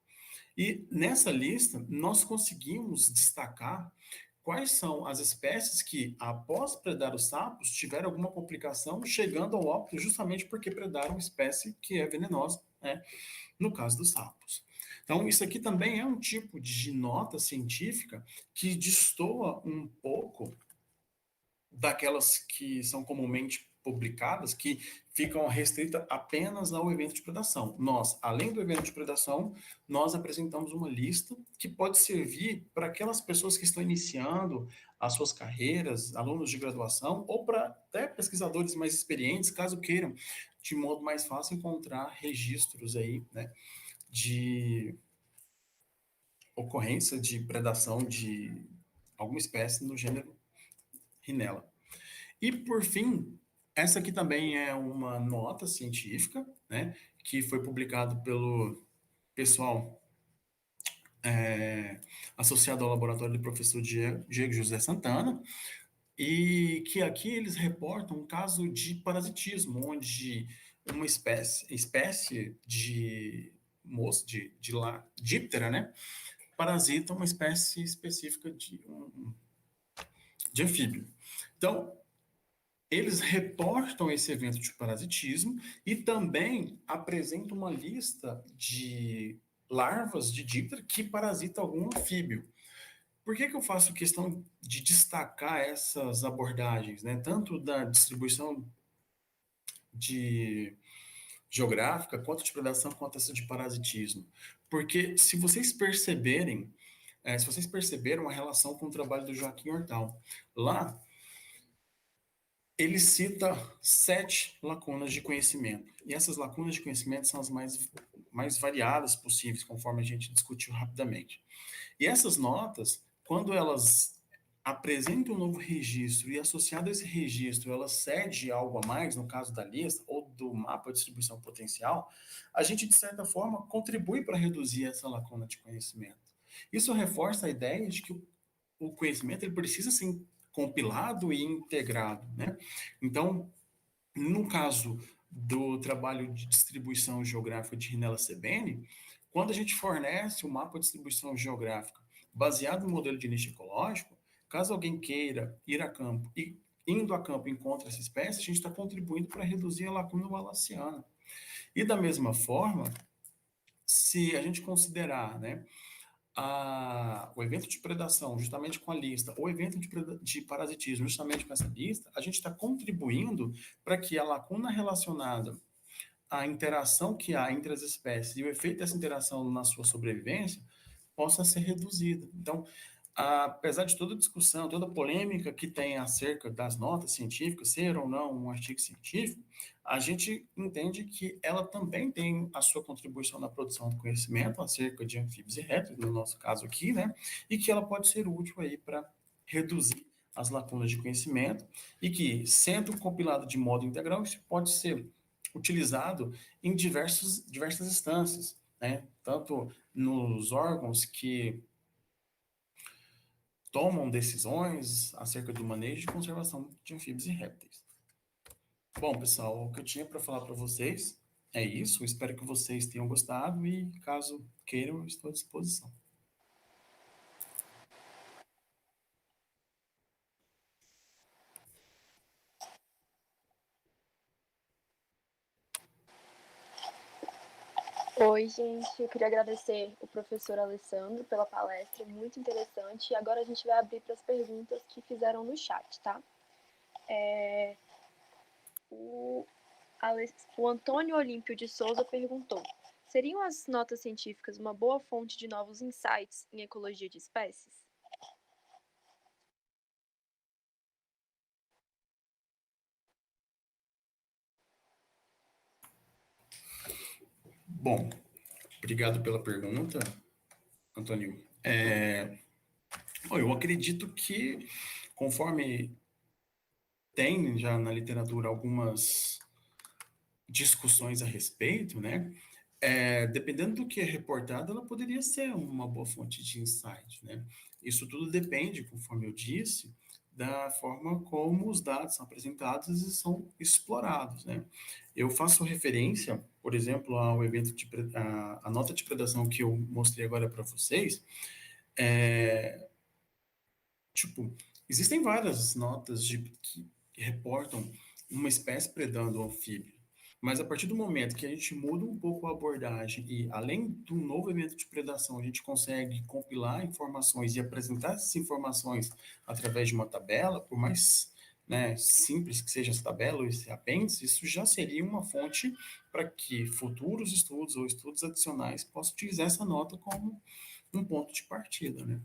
E nessa lista, nós conseguimos destacar quais são as espécies que, após predar os sapos, tiveram alguma complicação, chegando ao óbito justamente porque predaram uma espécie que é venenosa, né? No caso dos sapos. Então, isso aqui também é um tipo de nota científica que destoa um pouco daquelas que são comumente publicadas, que ficam restritas apenas ao evento de predação. Nós, além do evento de predação, nós apresentamos uma lista que pode servir para aquelas pessoas que estão iniciando as suas carreiras, alunos de graduação, ou para até pesquisadores mais experientes, caso queiram, de modo mais fácil, encontrar registros aí, né, de ocorrência de predação de alguma espécie no gênero Rhinella. E, por fim, essa aqui também é uma nota científica, né, que foi publicado pelo pessoal associado ao laboratório do professor Diego José Santana, e que aqui eles reportam um caso de parasitismo, onde uma espécie de moço, díptera, né, parasita uma espécie específica de anfíbio. Então, eles reportam esse evento de parasitismo e também apresentam uma lista de larvas de díptera que parasita algum anfíbio. Por que eu faço questão de destacar essas abordagens, né? Tanto da distribuição de geográfica, quanto de predação, quanto essa de parasitismo? Porque se vocês perceberem, se vocês perceberam a relação com o trabalho do Joaquim Hortal, lá ele cita 7 lacunas de conhecimento. E essas lacunas de conhecimento são as mais variadas possíveis, conforme a gente discutiu rapidamente. E essas notas, quando elas apresentam um novo registro e associado a esse registro, ela cede algo a mais, no caso da lista ou do mapa de distribuição potencial, a gente, de certa forma, contribui para reduzir essa lacuna de conhecimento. Isso reforça a ideia de que o conhecimento ele precisa ser compilado e integrado, né? Então, no caso do trabalho de distribuição geográfica de Rinella Sebene, quando a gente fornece o mapa de distribuição geográfica baseado no modelo de nicho ecológico, caso alguém queira ir a campo e indo a campo encontre essa espécie, a gente está contribuindo para reduzir a lacuna wallaciana. E da mesma forma, se a gente considerar, né, o evento de predação justamente com a lista, ou evento de parasitismo justamente com essa lista, a gente está contribuindo para que a lacuna relacionada à interação que há entre as espécies e o efeito dessa interação na sua sobrevivência possa ser reduzida. Então, apesar de toda a discussão, toda a polêmica que tem acerca das notas científicas, ser ou não um artigo científico, a gente entende que ela também tem a sua contribuição na produção de conhecimento acerca de anfíbios e répteis, no nosso caso aqui, né? E que ela pode ser útil aí para reduzir as lacunas de conhecimento e que, sendo compilado de modo integral, isso pode ser utilizado em diversas instâncias, né? Tanto nos órgãos que tomam decisões acerca do manejo e conservação de anfíbios e répteis. Bom, pessoal, o que eu tinha para falar para vocês é isso. Espero que vocês tenham gostado e, caso queiram, eu estou à disposição.
Oi, gente. Eu queria agradecer o professor Alessandro pela palestra, muito interessante. E agora a gente vai abrir para as perguntas que fizeram no chat, tá? O Antônio Olímpio de Souza perguntou: seriam as notas científicas uma boa fonte de novos insights em ecologia de espécies?
Bom, obrigado pela pergunta, Antônio. Eu acredito que, conforme tem já na literatura algumas discussões a respeito, né? Dependendo do que é reportado, ela poderia ser uma boa fonte de insight, né? Isso tudo depende, conforme eu disse, da forma como os dados são apresentados e são explorados, né? Eu faço referência, por exemplo, ao evento a nota de predação que eu mostrei agora para vocês. Tipo, existem várias notas que reportam uma espécie predando o anfíbio. Mas a partir do momento que a gente muda um pouco a abordagem e, além do novo evento de predação, a gente consegue compilar informações e apresentar essas informações através de uma tabela, por mais né, simples que seja essa tabela ou esse apêndice, isso já seria uma fonte para que futuros estudos ou estudos adicionais possam utilizar essa nota como um ponto de partida, né?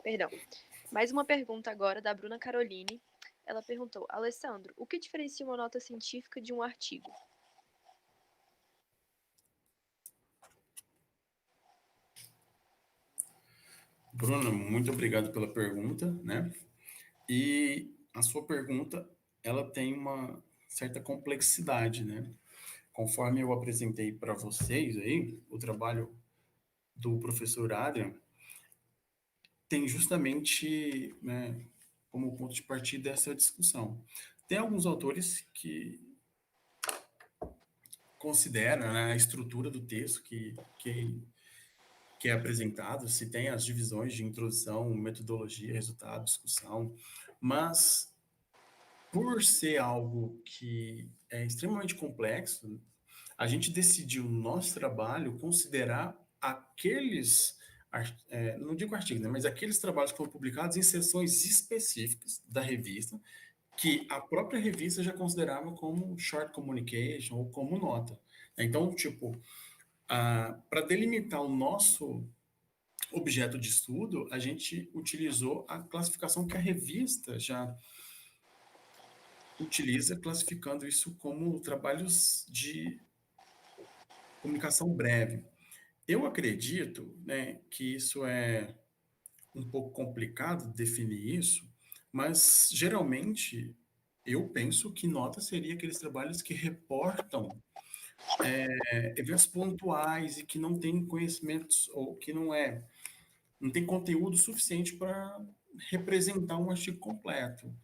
Perdão. Mais uma pergunta agora da Bruna Caroline. Ela perguntou: Alessandro, o que diferencia uma nota científica de um artigo?
Bruna, muito obrigado pela pergunta, né? E a sua pergunta, ela tem uma certa complexidade, né? Conforme eu apresentei para vocês aí, o trabalho do professor Adrian tem justamente, né, como ponto de partida essa discussão. Tem alguns autores que consideram, né, a estrutura do texto que é apresentado, se tem as divisões de introdução, metodologia, resultado, discussão, mas por ser algo que é extremamente complexo, a gente decidiu no nosso trabalho considerar aqueles, não digo artigos, né, mas aqueles trabalhos que foram publicados em seções específicas da revista, que a própria revista já considerava como short communication ou como nota. Então, tipo, para delimitar o nosso objeto de estudo, a gente utilizou a classificação que a revista já utiliza, classificando isso como trabalhos de comunicação breve. Eu acredito, né, que isso é um pouco complicado definir isso, mas geralmente eu penso que nota seria aqueles trabalhos que reportam eventos pontuais e que não tem conhecimentos ou que não tem conteúdo suficiente para representar um artigo completo,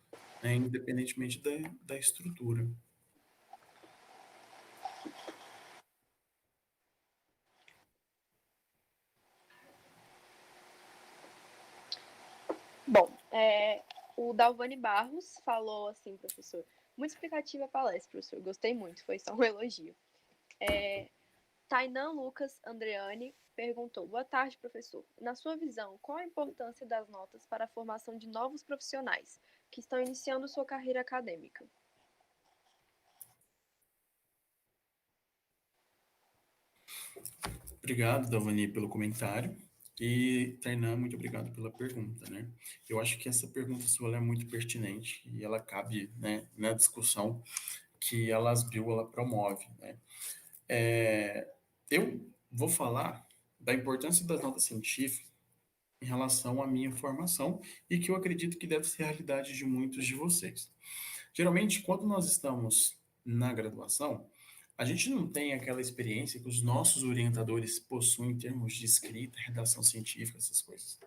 né, independentemente da estrutura.
Bom, o Dalvani Barros falou assim, professor, muito explicativa a palestra, professor, gostei muito, foi só um elogio. Tainan Lucas Andreani perguntou: boa tarde, professor. Na sua visão, qual a importância das notas para a formação de novos profissionais que estão iniciando sua carreira acadêmica?
Obrigado, Dalvani, pelo comentário. E, Tainan, muito obrigado pela pergunta, né? Eu acho que essa pergunta sua é muito pertinente e ela cabe, né, na discussão que a LASBIL ela promove, né? Eu vou falar da importância das notas científicas em relação à minha formação e que eu acredito que deve ser a realidade de muitos de vocês. Geralmente, quando nós estamos na graduação, a gente não tem aquela experiência que os nossos orientadores possuem em termos de escrita, redação científica, essas coisas.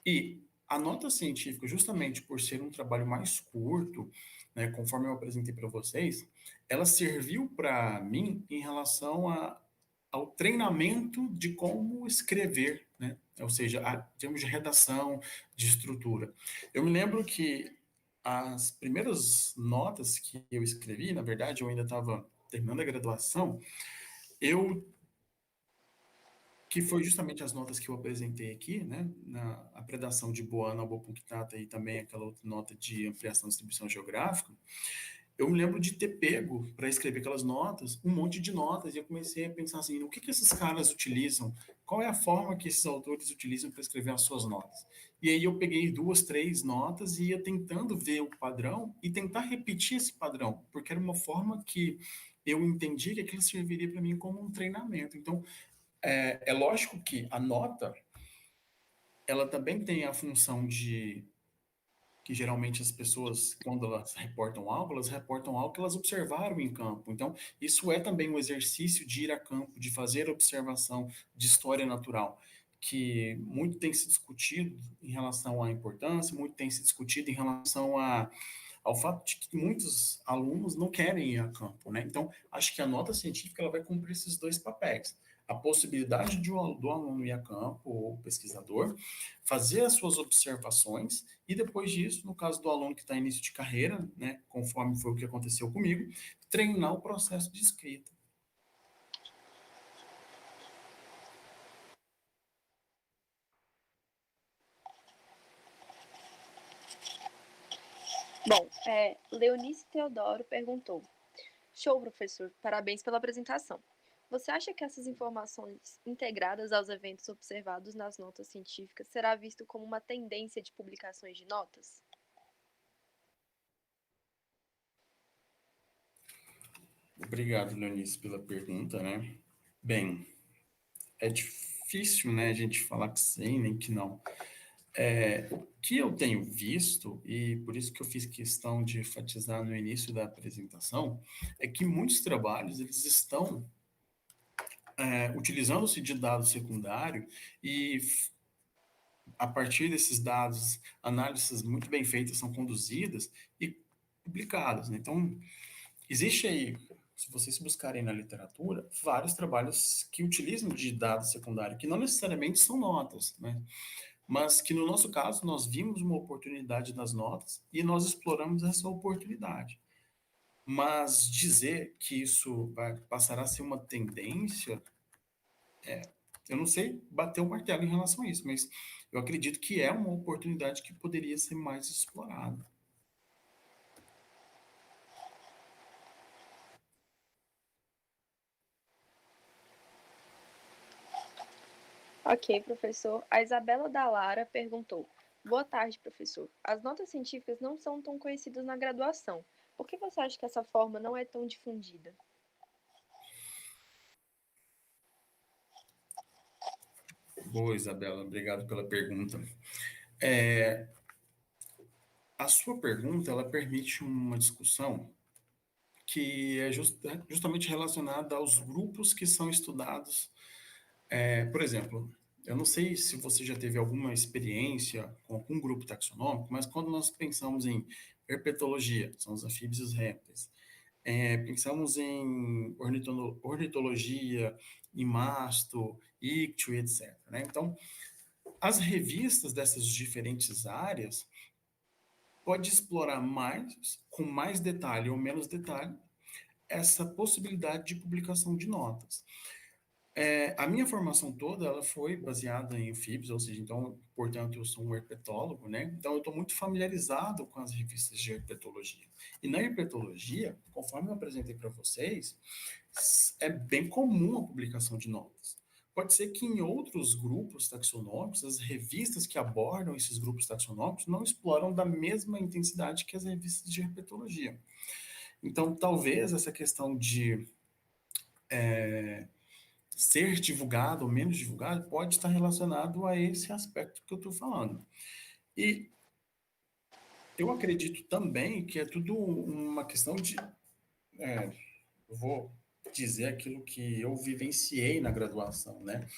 E a nota científica, justamente por ser um trabalho mais curto, né, conforme eu apresentei para vocês, ela serviu para mim em relação ao treinamento de como escrever, né? Ou seja, em termos de redação, de estrutura. Eu me lembro que as primeiras notas que eu escrevi, na verdade, eu ainda estava terminando a graduação, eu que foi justamente as notas que eu apresentei aqui, né, na a predação de Boana, Bopunctata e também aquela outra nota de ampliação e distribuição geográfica, eu me lembro de ter pego para escrever aquelas notas, um monte de notas, e eu comecei a pensar assim, o que que esses caras utilizam? Qual é a forma que esses autores utilizam para escrever as suas notas? E aí eu peguei duas, três notas e ia tentando ver o padrão e tentar repetir esse padrão, porque era uma forma que eu entendi que aquilo serviria para mim como um treinamento. Então, é lógico que a nota, ela também tem a função de que geralmente as pessoas, quando elas reportam algo que elas observaram em campo. Então, isso é também um exercício de ir a campo, de fazer observação de história natural, que muito tem se discutido em relação à importância, muito tem se discutido em relação ao fato de que muitos alunos não querem ir a campo, né? Então, acho que a nota científica ela vai cumprir esses dois papéis. a possibilidade do aluno ir a campo, ou pesquisador, fazer as suas observações, e depois disso, no caso do aluno que está em início de carreira, né, conforme foi o que aconteceu comigo, treinar o processo de escrita.
Bom, Leonice Teodoro perguntou: Show, professor, parabéns pela apresentação. Você acha que essas informações integradas aos eventos observados nas notas científicas será visto como uma tendência de publicações de notas?
Obrigado, Leonice, pela pergunta, né? Bem, é difícil, né, a gente falar que sim, nem que não. O que eu tenho visto, e por isso que eu fiz questão de enfatizar no início da apresentação, é que muitos trabalhos eles estão utilizando-se de dado secundário e a partir desses dados, análises muito bem feitas são conduzidas e publicadas, né? Então, existe aí, se vocês buscarem na literatura, vários trabalhos que utilizam de dado secundário, que não necessariamente são notas, né? Mas que no nosso caso nós vimos uma oportunidade nas notas e nós exploramos essa oportunidade. Mas dizer que isso vai passar a ser uma tendência, eu não sei bater o martelo em relação a isso, mas eu acredito que é uma oportunidade que poderia ser mais explorada.
Ok, professor. A Isabela Dallara perguntou: Boa tarde, professor. As notas científicas não são tão conhecidas na graduação. Por que você acha que essa forma não é tão difundida?
Boa, Isabela, obrigado pela pergunta. A sua pergunta, ela permite uma discussão que é justamente relacionada aos grupos que são estudados. Por exemplo, eu não sei se você já teve alguma experiência com algum grupo taxonômico, mas quando nós pensamos em herpetologia, são os anfíbios e os répteis, pensamos em ornitologia, em masto, ictio, etc. Né? Então, as revistas dessas diferentes áreas pode explorar mais, com mais detalhe ou menos detalhe, essa possibilidade de publicação de notas. A minha formação toda ela foi baseada em anfíbios, ou seja, então, portanto, eu sou um herpetólogo, né? Então, eu estou muito familiarizado com as revistas de herpetologia. E na herpetologia, conforme eu apresentei para vocês, é bem comum a publicação de notas. Pode ser que em outros grupos taxonômicos, as revistas que abordam esses grupos taxonômicos não exploram da mesma intensidade que as revistas de herpetologia. Então, talvez essa questão de ser divulgado ou menos divulgado pode estar relacionado a esse aspecto que eu estou falando. E eu acredito também que é tudo uma questão de. Eu vou dizer aquilo que eu vivenciei na graduação, né?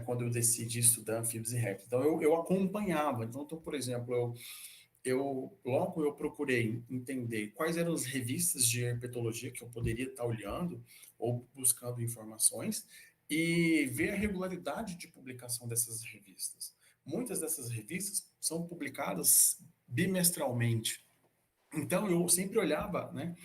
Quando eu decidi estudar anfíbios e répteis. Então, eu acompanhava. Então, por exemplo, logo eu procurei entender quais eram as revistas de herpetologia que eu poderia estar olhando ou buscando informações e ver a regularidade de publicação dessas revistas. Muitas dessas revistas são publicadas bimestralmente. Então eu sempre olhava, né,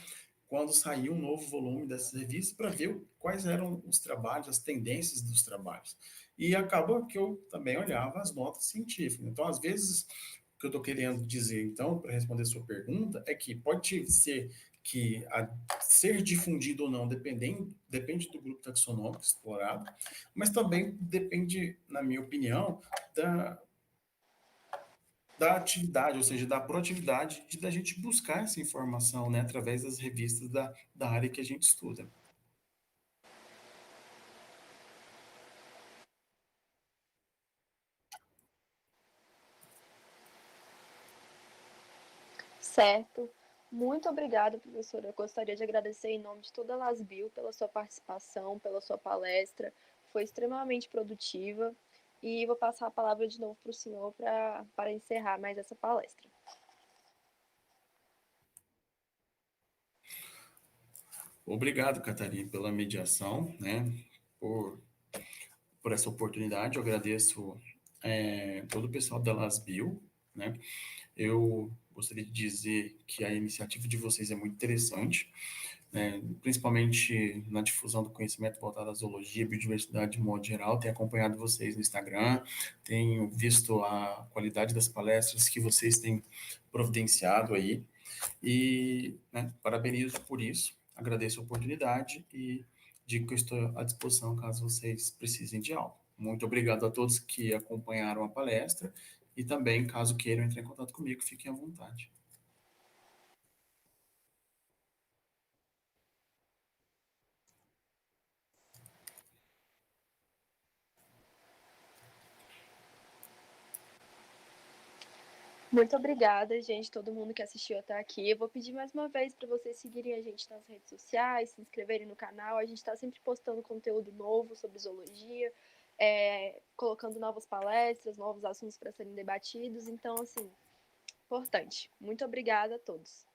quando saiu um novo volume dessas revistas para ver quais eram os trabalhos, as tendências dos trabalhos. E acabou que eu também olhava as notas científicas. Então, às vezes, o que eu estou querendo dizer, então, para responder a sua pergunta, é que pode ser que ser difundido ou não depende do grupo taxonômico explorado, mas também depende, na minha opinião, da, da atividade, ou seja, da proatividade da gente buscar essa informação, né, através das revistas da área que a gente estuda.
Certo. Muito obrigada, professora. Eu gostaria de agradecer em nome de toda a Lasbio pela sua participação, pela sua palestra. Foi extremamente produtiva. E vou passar a palavra de novo para o senhor para encerrar mais essa palestra.
Obrigado, Catarina, pela mediação, né? por, por essa oportunidade. Eu agradeço todo o pessoal da Lasbio, né? Eu gostaria de dizer que a iniciativa de vocês é muito interessante, né? Principalmente na difusão do conhecimento voltado à zoologia e biodiversidade de modo geral. Tenho acompanhado vocês no Instagram, tenho visto a qualidade das palestras que vocês têm providenciado aí, e né, parabenizo por isso, agradeço a oportunidade e digo que eu estou à disposição caso vocês precisem de algo. Muito obrigado a todos que acompanharam a palestra e também, caso queiram entrar em contato comigo, fiquem à vontade.
Muito obrigada, gente, todo mundo que assistiu até aqui. Eu vou pedir mais uma vez para vocês seguirem a gente nas redes sociais, se inscreverem no canal. A gente está sempre postando conteúdo novo sobre zoologia, colocando novas palestras, novos assuntos para serem debatidos. Então, assim, importante. Muito obrigada a todos.